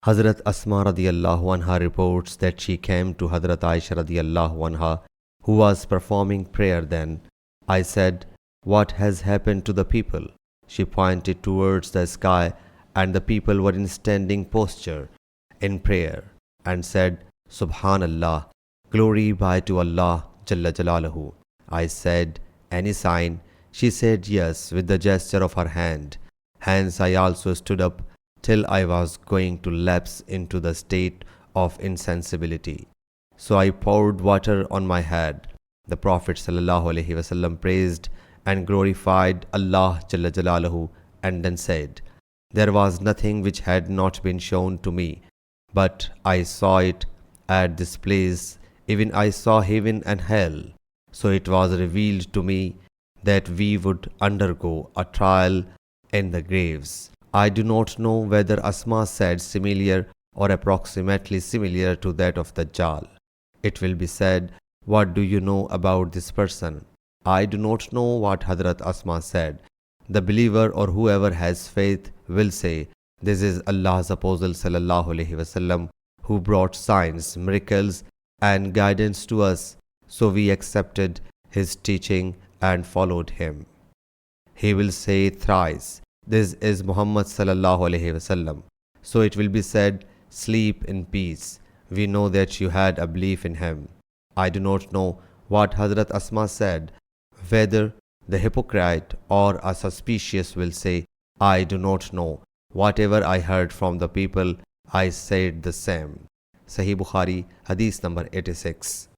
Hazrat Asma radiyallahu anha reports that she came to Hazrat Aisha radiyallahu anha, who was performing prayer then. I said, "What has happened to the people?" She pointed towards the sky, and the people were in standing posture in prayer, and said, "Subhanallah, glory be to Allah Jalla Jalaluhu." I said, "Any sign?" She said, "Yes," with the gesture of her hand. Hence I also stood up till I was going to lapse into the state of insensibility. So I poured water on my head. The Prophet ﷺ praised and glorified Allah Jalla Jalaluhu, and then said, "There was nothing which had not been shown to me, but I saw it at this place, even I saw heaven and hell. So it was revealed to me that we would undergo a trial in the graves." I do not know whether Asma said similar or approximately similar to that of Dajjal. It will be said, "What do you know about this person?" I do not know what Hazrat Asma said. The believer or whoever has faith will say, "This is Allah's Apostle sallallahu alaihi wasallam who brought signs, miracles and guidance to us, so we accepted his teaching and followed him." He will say thrice, "This is Muhammad sallallahu alaihi wasallam." So it will be said, "Sleep in peace. We know that you had a belief in him." I do not know what Hazrat Asma said, whether the hypocrite or a suspicious will say, "I do not know. Whatever I heard from the people, I said the same." Sahih Bukhari, Hadith number 86.